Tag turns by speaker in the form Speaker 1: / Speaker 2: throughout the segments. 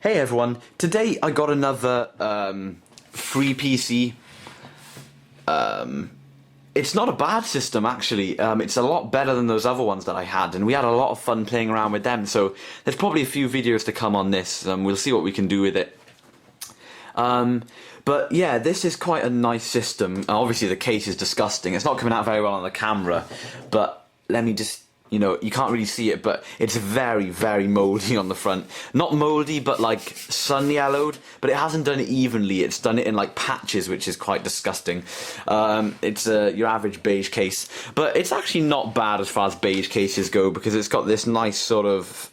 Speaker 1: Hey everyone, today I got another free PC. It's not a bad system actually, it's a lot better than those other ones that I had, and we had a lot of fun playing around with them, so there's probably a few videos to come on this, we'll see what we can do with it. But yeah, this is quite a nice system. Obviously the case is disgusting, it's not coming out very well on the camera, but let me just, you can't really see it, but it's very, very mouldy on the front. Not mouldy, but like sun yellowed, but it hasn't done it evenly. It's done it in like patches, which is quite disgusting. It's your average beige case, but it's actually not bad as far as beige cases go, because it's got this nice sort of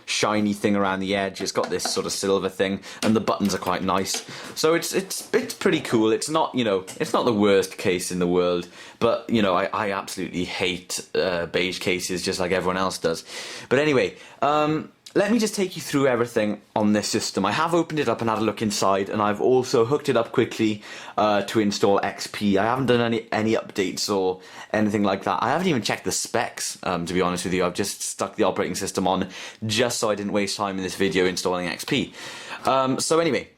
Speaker 1: shiny thing around the edge. It's got this sort of silver thing, and the buttons are quite nice. So it's pretty cool. It's not, it's not the worst case in the world, but I absolutely hate beige cases just like everyone else does. But anyway, let me just take you through everything on this system. I have opened it up and had a look inside, and I've also hooked it up quickly to install XP. I haven't done any updates or anything like that. I haven't even checked the specs, to be honest with you. I've just stuck the operating system on just so I didn't waste time in this video installing XP. So anyway,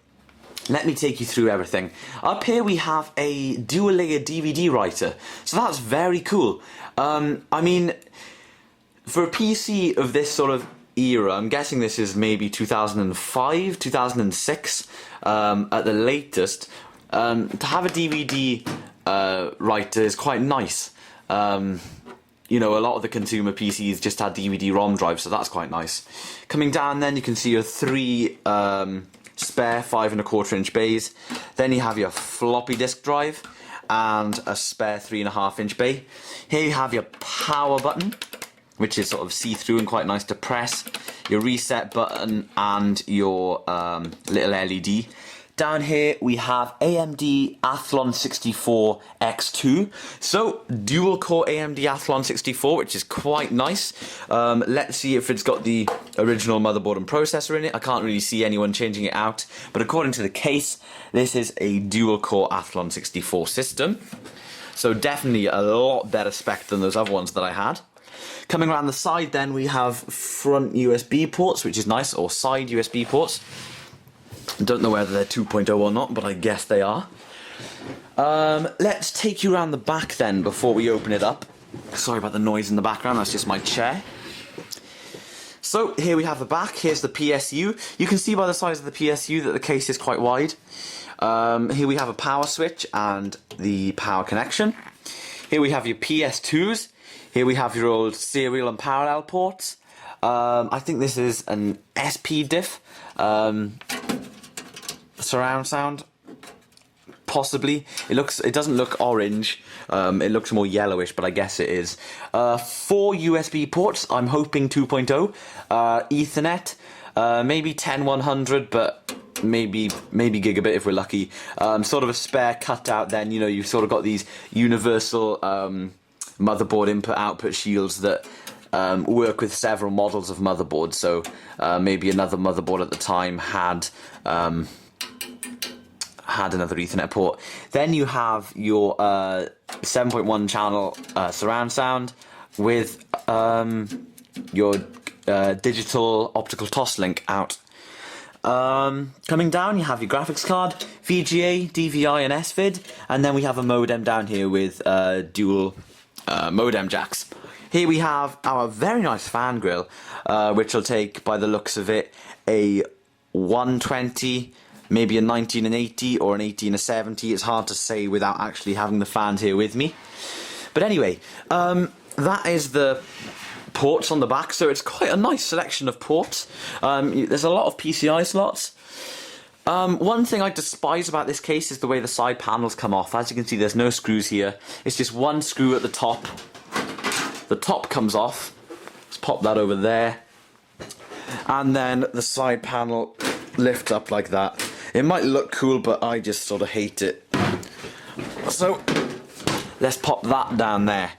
Speaker 1: let me take you through everything. Up here we have a dual-layer DVD writer, so that's very cool. I mean, for a PC of this sort of era, I'm guessing this is maybe 2005, 2006 at the latest, to have a DVD writer is quite nice. A lot of the consumer PCs just had DVD-ROM drives, so that's quite nice. Coming down then, you can see your three spare 5¼ bays. Then you have your floppy disk drive and a spare 3.5" bay. Here you have your power button, which is sort of see-through and quite nice to press, your reset button and your little LED. Down here we have AMD Athlon 64 X2, so dual-core AMD Athlon 64, which is quite nice. Let's see if it's got the original motherboard and processor in it. I can't really see anyone changing it out, but according to the case, this is a dual-core Athlon 64 system, so definitely a lot better spec than those other ones that I had. Coming around the side then, we have front USB ports, which is nice, or side USB ports. Don't know whether they're 2.0 or not, but I guess they are. Let's take you around the back then before we open it up. Sorry about the noise in the background, that's just my chair. So here we have the back, here's the PSU. You can see by the size of the PSU that the case is quite wide. Here we have a power switch and the power connection. Here we have your PS2s. Here we have your old serial and parallel ports. I think this is an SP diff. Surround sound, possibly. It doesn't look orange. It looks more yellowish, but I guess it is. 4 USB ports. I'm hoping 2.0. Ethernet, maybe 10100, but maybe gigabit if we're lucky. Sort of a spare cutout. Then you've sort of got these universal motherboard input-output shields that work with several models of motherboards. So maybe another motherboard at the time had another Ethernet port. Then you have your 7.1 channel surround sound with your digital optical toslink out. Coming down, you have your graphics card, VGA, DVI and SVID, and then we have a modem down here with dual modem jacks. Here we have our very nice fan grill, which will take, by the looks of it, a 120, maybe a 1980 or an 1870. It's hard to say without actually having the fans here with me. But anyway, that is the ports on the back, so it's quite a nice selection of ports. There's a lot of PCI slots. One thing I despise about this case is the way the side panels come off. As you can see, there's no screws here. It's just one screw at the top. The top comes off. Let's pop that over there. And then the side panel lifts up like that. It might look cool, but I just sort of hate it. So let's pop that down there.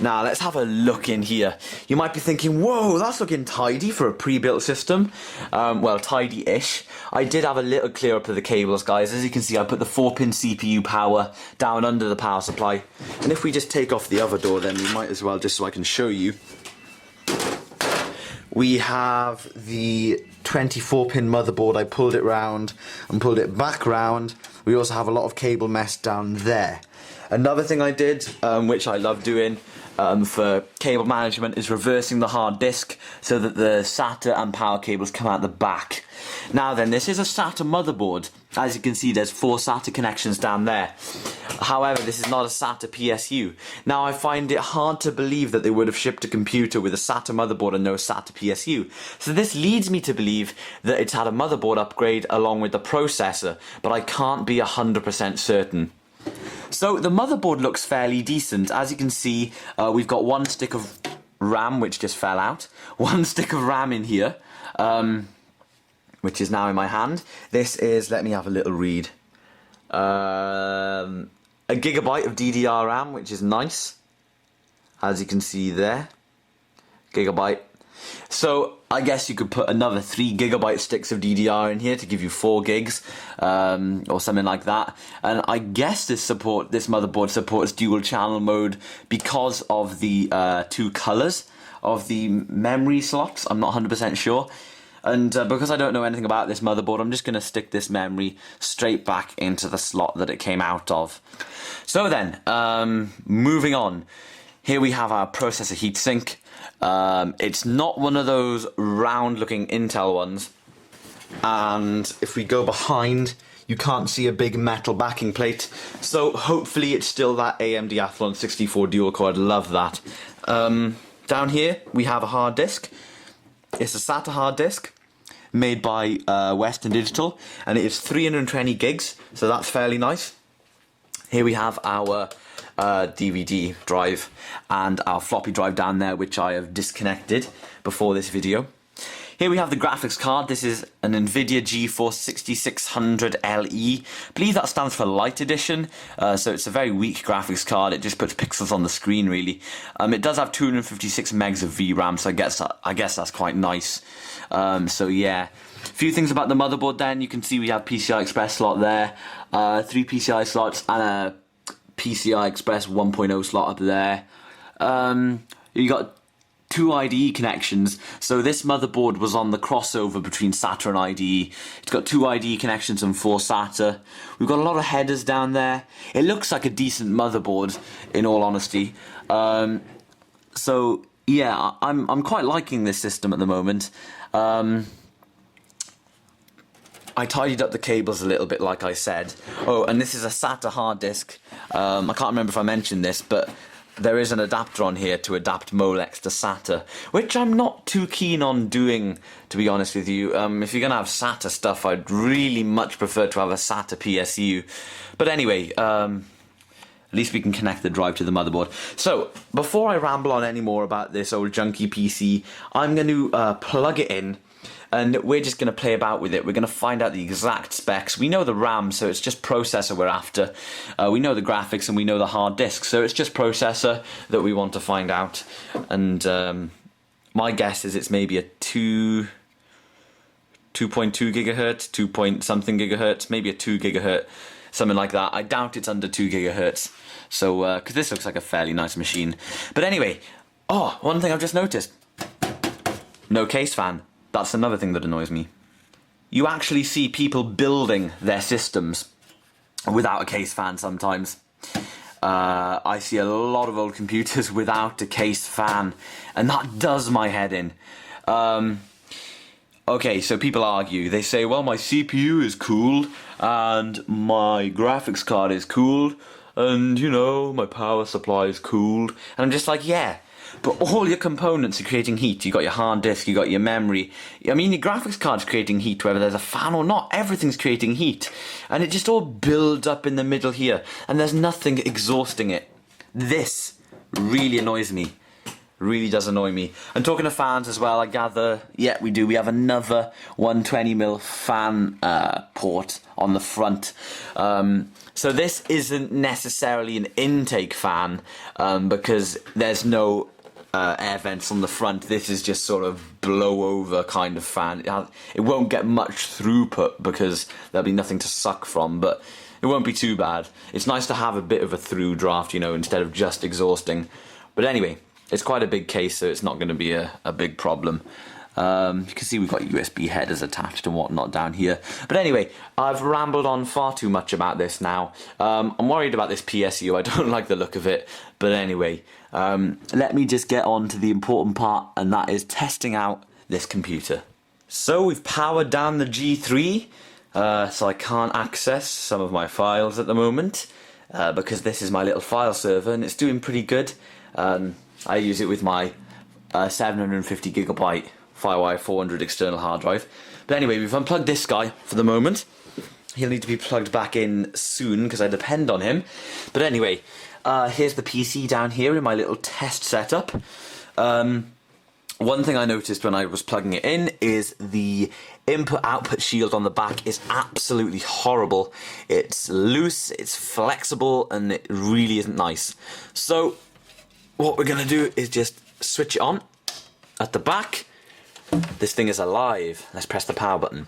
Speaker 1: Now let's have a look in here. You might be thinking, whoa, that's looking tidy for a pre-built system. Well, tidy-ish. I did have a little clear up of the cables, guys. As you can see, I put the 4-pin CPU power down under the power supply. And if we just take off the other door, then we might as well, just so I can show you. we have the 24-pin motherboard. I pulled it round and pulled it back round. We also have a lot of cable mesh down there. Another thing I did, which I love doing for cable management, is reversing the hard disk so that the SATA and power cables come out the back. Now then, this is a SATA motherboard. As you can see, there's 4 SATA connections down there. However, this is not a SATA PSU. Now, I find it hard to believe that they would have shipped a computer with a SATA motherboard and no SATA PSU. So this leads me to believe that it's had a motherboard upgrade along with the processor, but I can't be 100% certain. So the motherboard looks fairly decent. As you can see, we've got 1 stick of RAM, which just fell out. 1 stick of RAM in here, which is now in my hand. This is, let me have a little read, a gigabyte of DDR RAM, which is nice. As you can see there, gigabyte. So I guess you could put another 3 gigabyte sticks of DDR in here to give you 4 gigs, or something like that. And I guess this motherboard supports dual channel mode because of the 2 colors of the memory slots. I'm not 100% sure. And because I don't know anything about this motherboard, I'm just going to stick this memory straight back into the slot that it came out of. So then, moving on. Here we have our processor heatsink. It's not one of those round looking Intel ones, and if we go behind, you can't see a big metal backing plate, so hopefully it's still that AMD Athlon 64 dual core. I'd love that. Down here we have a hard disk. It's a SATA hard disk made by Western Digital, and it is 320 gigs, so that's fairly nice. Here we have our DVD drive and our floppy drive down there, which I have disconnected before this video. Here we have the graphics card. This is an NVIDIA GeForce 6600LE. I believe that stands for Light Edition, so it's a very weak graphics card. It just puts pixels on the screen, really. It does have 256 megs of VRAM, so I guess that's quite nice. So yeah, a few things about the motherboard then. You can see we have PCI Express slot there, 3 PCI slots and a PCI Express 1.0 slot up there. You got 2 IDE connections, so this motherboard was on the crossover between SATA and IDE. It's got 2 IDE connections and 4 SATA. We've got a lot of headers down there. It looks like a decent motherboard, in all honesty. So yeah, I'm quite liking this system at the moment. I tidied up the cables a little bit, like I said. Oh, and this is a SATA hard disk. I can't remember if I mentioned this, but there is an adapter on here to adapt Molex to SATA, which I'm not too keen on doing, to be honest with you. If you're going to have SATA stuff, I'd really much prefer to have a SATA PSU. But anyway, at least we can connect the drive to the motherboard. So, before I ramble on any more about this old junky PC, I'm going to plug it in, and we're just going to play about with it. We're going to find out the exact specs. We know the RAM, so it's just processor we're after. We know the graphics and we know the hard disk, so it's just processor that we want to find out. And my guess is it's maybe a 2.2 gigahertz, 2 point something gigahertz, maybe a 2 gigahertz, something like that. I doubt it's under 2 gigahertz. So, because this looks like a fairly nice machine. But anyway, one thing I've just noticed. No case fan. That's another thing that annoys me. You actually see people building their systems without a case fan sometimes. I see a lot of old computers without a case fan, and that does my head in. Okay, so people argue. They say, well, my CPU is cooled, and my graphics card is cooled, and, you know, my power supply is cooled. And I'm just like, yeah, but all your components are creating heat. You got your hard disk, you got your memory. I mean, your graphics card's creating heat, whether there's a fan or not. Everything's creating heat. And it just all builds up in the middle here. And there's nothing exhausting it. This really annoys me. Really does annoy me. And talking of fans as well, I gather, yeah, we do. We have another 120mm fan port on the front. So this isn't necessarily an intake fan because there's no air vents on the front. This is just sort of blow over kind of fan. It won't get much throughput because there'll be nothing to suck from, but it won't be too bad. It's nice to have a bit of a through draft, you know, instead of just exhausting. But anyway, it's quite a big case, so it's not going to be a big problem. You can see we've got USB headers attached and whatnot down here. But anyway, I've rambled on far too much about this now. I'm worried about this PSU. I don't like the look of it. But anyway, let me just get on to the important part, and that is testing out this computer. So we've powered down the G3, so I can't access some of my files at the moment, because this is my little file server and it's doing pretty good. I use it with my 750GB FireWire 400 external hard drive. But anyway, we've unplugged this guy for the moment. He'll need to be plugged back in soon because I depend on him. But anyway, here's the PC down here in my little test setup. One thing I noticed when I was plugging it in is the input-output shield on the back is absolutely horrible. It's loose, it's flexible, and it really isn't nice. So what we're going to do is just switch it on at the back. This thing is alive. Let's press the power button.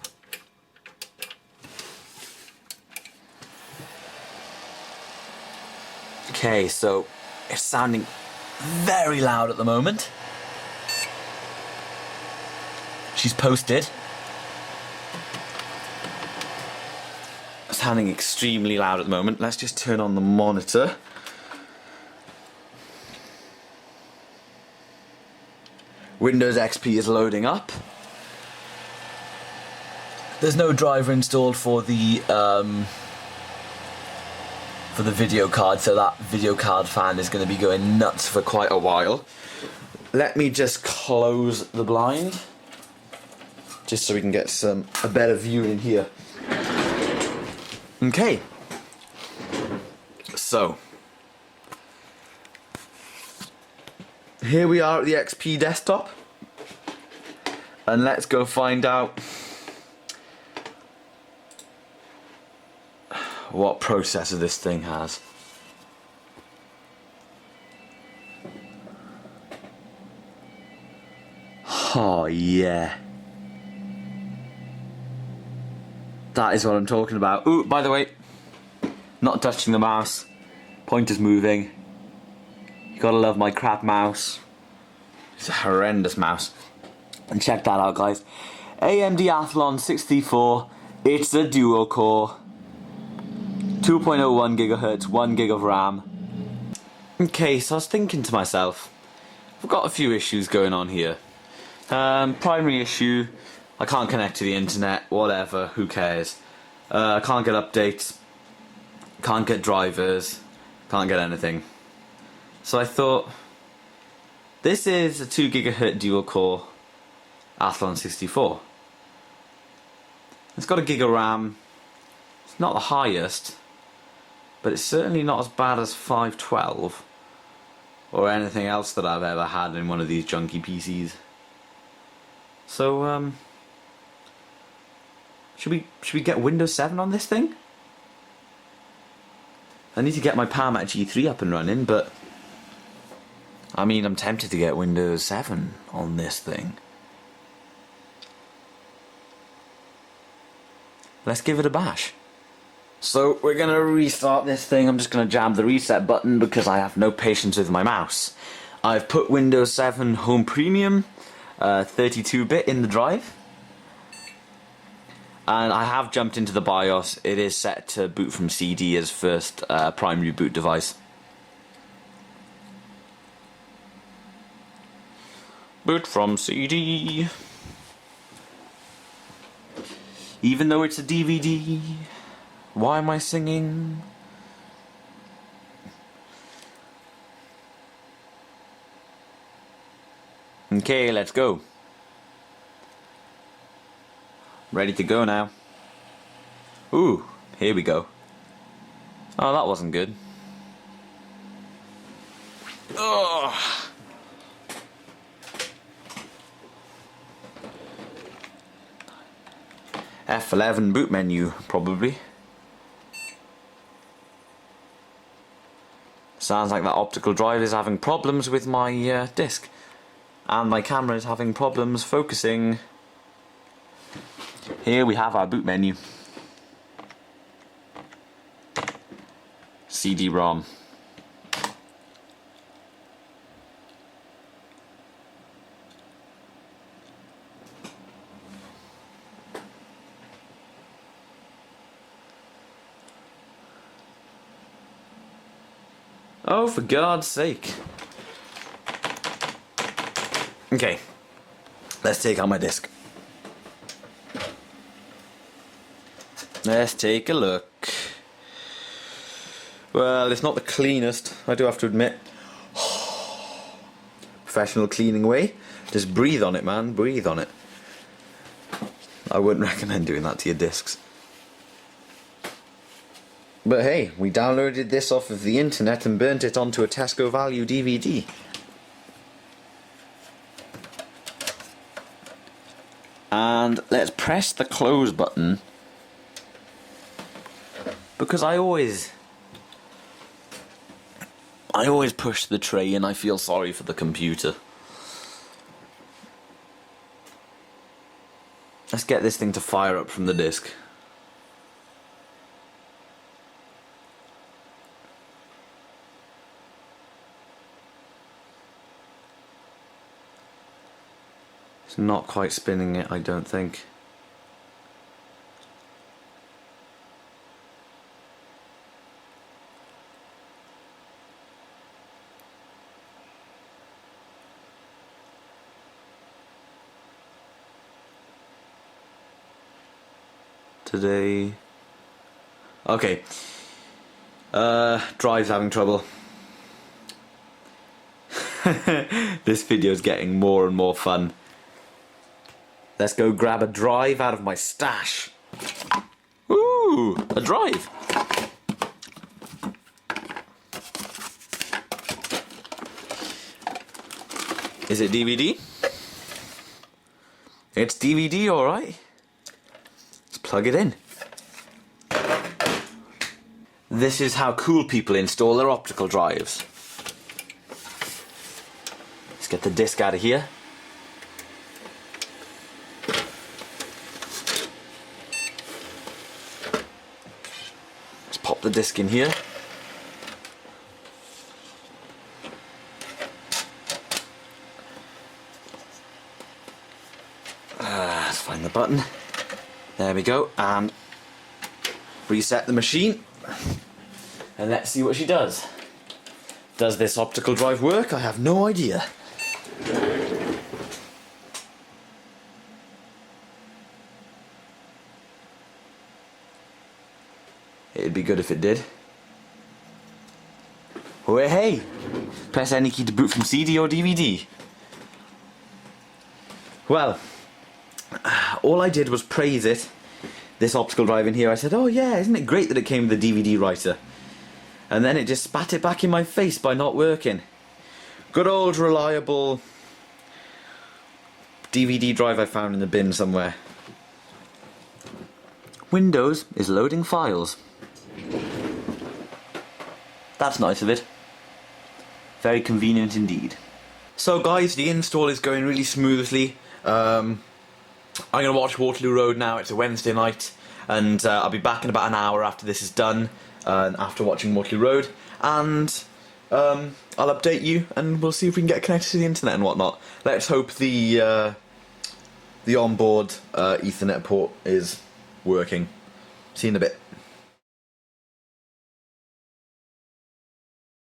Speaker 1: Okay, so it's sounding very loud at the moment. She's posted. Sounding extremely loud at the moment. Let's just turn on the monitor. Windows XP is loading up. There's no driver installed for the video card, so that video card fan is going to be going nuts for quite a while. Let me just close the blind, just so we can get a better view in here. Okay. So here we are at the XP desktop, and let's go find out what processor this thing has. Oh yeah, that is what I'm talking about. Ooh, by the way, not touching the mouse, pointer's moving. You gotta love my crap mouse. It's a horrendous mouse. And check that out, guys. AMD Athlon 64. It's a dual core. 2.01 gigahertz, 1 gig of RAM. Okay, so I was thinking to myself, I've got a few issues going on here. Primary issue, I can't connect to the internet, whatever, who cares. I can't get updates, can't get drivers, can't get anything. So I thought, this is a 2 gigahertz dual core Athlon 64. It's got a gig of RAM. It's not the highest, but it's certainly not as bad as 512 or anything else that I've ever had in one of these junky PCs. So should we get Windows 7 on this thing? I need to get my Palmat G3 up and running, but I mean, I'm tempted to get Windows 7 on this thing. Let's give it a bash. So we're gonna restart this thing. I'm just gonna jam the reset button because I have no patience with my mouse. I've put Windows 7 Home Premium 32-bit in the drive, and I have jumped into the BIOS. It is set to boot from CD as first primary boot device. Boot from CD. Even though it's a DVD. Why am I singing? Okay, let's go. Ready to go now. Ooh, here we go. Oh, that wasn't good. Ugh. F11 boot menu, probably. Sounds like that optical drive is having problems with my disc. And my camera is having problems focusing. Here we have our boot menu. CD-ROM. Oh, for God's sake. Okay, let's take out my disc. Let's take a look. Well, it's not the cleanest, I do have to admit. Professional cleaning way. Just breathe on it, man, breathe on it. I wouldn't recommend doing that to your discs. But hey, we downloaded this off of the internet and burnt it onto a Tesco Value DVD. And let's press the close button, because I always push the tray and I feel sorry for the computer. Let's get this thing to fire up from the disk. It's not quite spinning it, I don't think. Today. Okay. Drive's having trouble. This video's getting more and more fun. Let's go grab a drive out of my stash. Ooh, a drive. Is it DVD? It's DVD, alright. Let's plug it in. This is how cool people install their optical drives. Let's get the disc out of here. Let's pop the disc in here. Let's find the button. There we go, and reset the machine. And let's see what she does. Does this optical drive work? I have no idea. It'd be good if it did. Oh, hey! Press any key to boot from CD or DVD. Well, all I did was praise it, this optical drive in here. I said, oh yeah, isn't it great that it came with a DVD writer? And then it just spat it back in my face by not working. Good old reliable DVD drive I found in the bin somewhere. Windows is loading files. That's nice of it. Very convenient indeed. So guys, the install is going really smoothly. I'm going to watch Waterloo Road now. It's a Wednesday night, and I'll be back in about an hour after this is done, after watching Waterloo Road, and I'll update you, and we'll see if we can get connected to the internet and whatnot. Let's hope the onboard Ethernet port is working. See you in a bit.